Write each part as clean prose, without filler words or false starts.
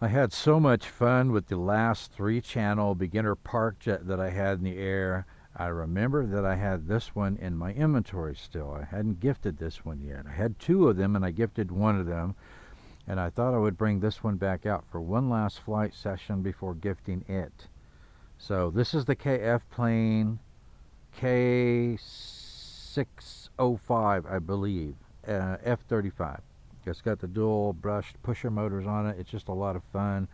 I had so much fun with the last 3-channel beginner Parkjet that I had in the air. I remember that I had this one in my inventory still. I hadn't gifted this one yet. I had 2 of them and I gifted one of them. And I thought I would bring this one back out for one last flight session before gifting it. So this is the KFPLANE KF605, I believe, F35. It's got the dual brushed pusher motors on it. It's just a lot of fun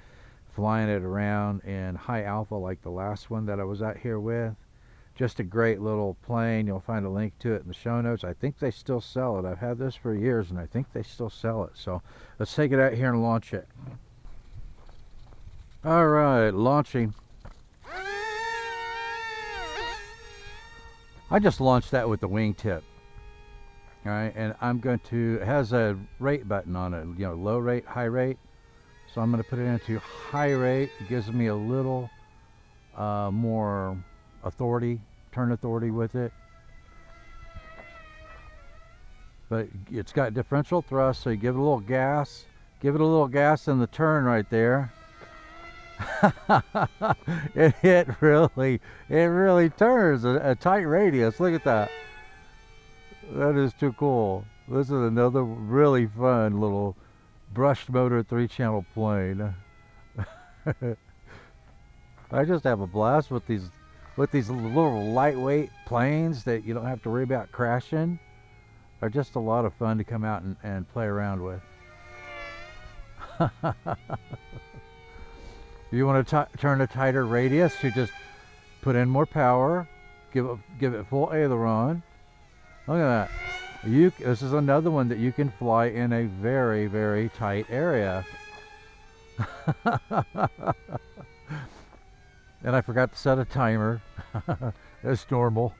flying it around in high alpha like the last one that I was out here with. Just a great little plane. You'll find a link to it in the show notes. I think they still sell it. I've had this for years and I think they still sell it. So let's take it out here and launch it. All right, launching. I just launched that with the wingtip. All right, and I'm going to, it has a rate button on it, you know, low rate, high rate. So I'm going to put it into high rate. It gives me a little more authority, turn authority with it. But it's got differential thrust, so you give it a little gas. Give it a little gas in the turn right there. it really turns a tight radius. Look at that. That is too cool. This is another really fun little brushed motor 3-channel plane. I just have a blast with these little lightweight planes that you don't have to worry about crashing. They're just a lot of fun to come out and play around with. If you want to turn a tighter radius, you just put in more power, give it full aileron. Look at that. This is another one that you can fly in a very, very tight area. And I forgot to set a timer. That's normal.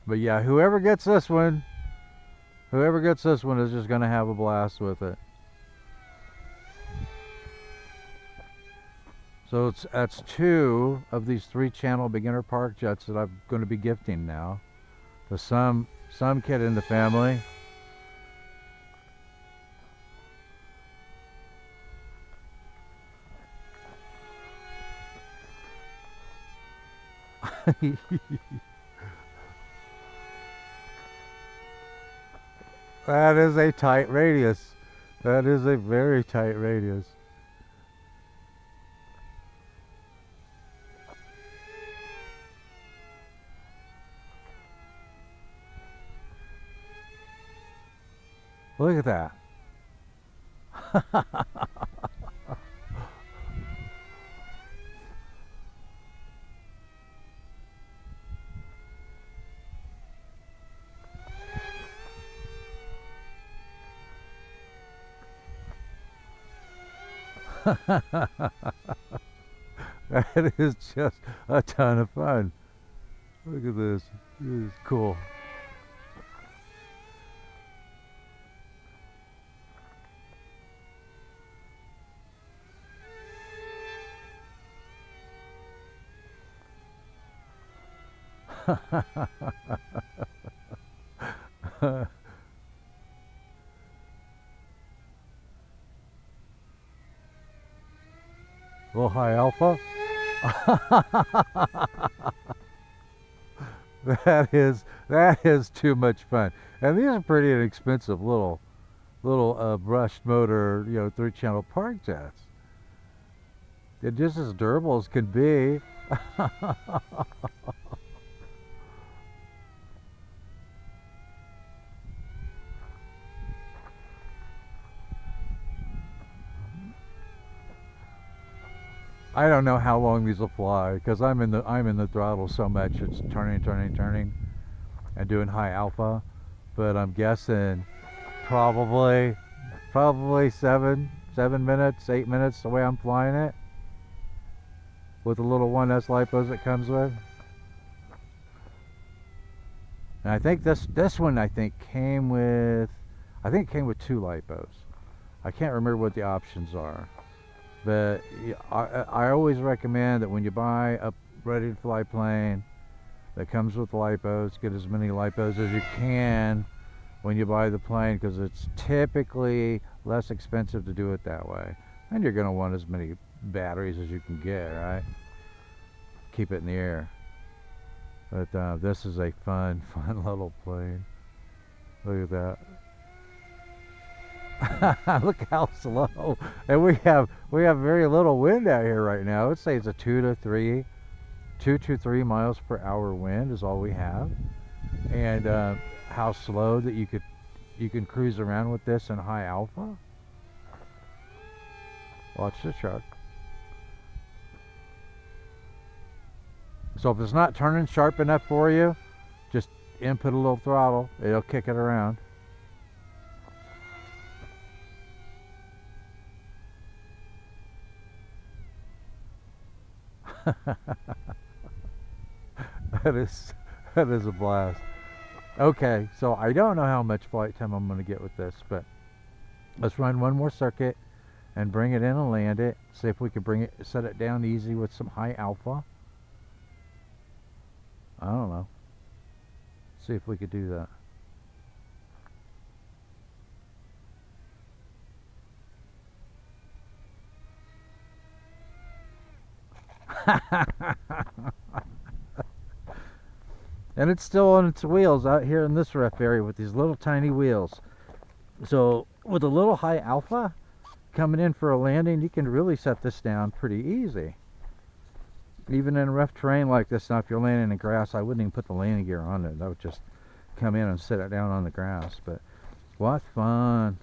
But yeah, whoever gets this one is just going to have a blast with it. So that's 2 of these 3-channel beginner Parkjets that I'm going to be gifting now to some kid in the family. That is a tight radius. That is a very tight radius. Look at that. That is just a ton of fun. Look at this. This is cool. Little high alpha. that is too much fun. And these are pretty inexpensive little brushed motor, you know, 3-channel Parkjets. They're just as durable as can be. I don't know how long these will fly because I'm in the throttle so much it's turning and doing high alpha, but I'm guessing probably 7 minutes, 8 minutes the way I'm flying it with the little 1S lipos it comes with. And I think this one came with 2 lipos. I can't remember what the options are. But I always recommend that when you buy a ready-to-fly plane that comes with lipos, get as many lipos as you can when you buy the plane, because it's typically less expensive to do it that way. And you're going to want as many batteries as you can get, right? Keep it in the air. But this is a fun little plane. Look at that. Look how slow. And we have very little wind out here right now. Let's say it's a 2 to 3 miles per hour wind is all we have. And how slow that you can cruise around with this in high alpha. Watch the truck. So if it's not turning sharp enough for you, just input a little throttle. It'll kick it around. that is a blast. Okay, so I don't know how much flight time I'm going to get with this, but let's run one more circuit and bring it in and land it. See if we can set it down easy with some high alpha. I don't know. See if we could do that. And it's still on its wheels out here in this rough area with these little tiny wheels. So with a little high alpha coming in for a landing, you can really set this down pretty easy. Even in rough terrain like this. Now if you're landing in grass, I wouldn't even put the landing gear on it. I would just come in and sit it down on the grass. But what fun.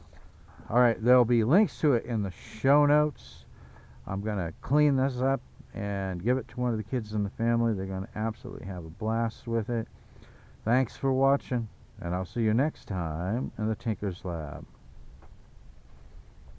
Alright, there'll be links to it in the show notes. I'm going to clean this up and give it to one of the kids in the family. They're going to absolutely have a blast with it. Thanks for watching, and I'll see you next time in the TinkerzLab.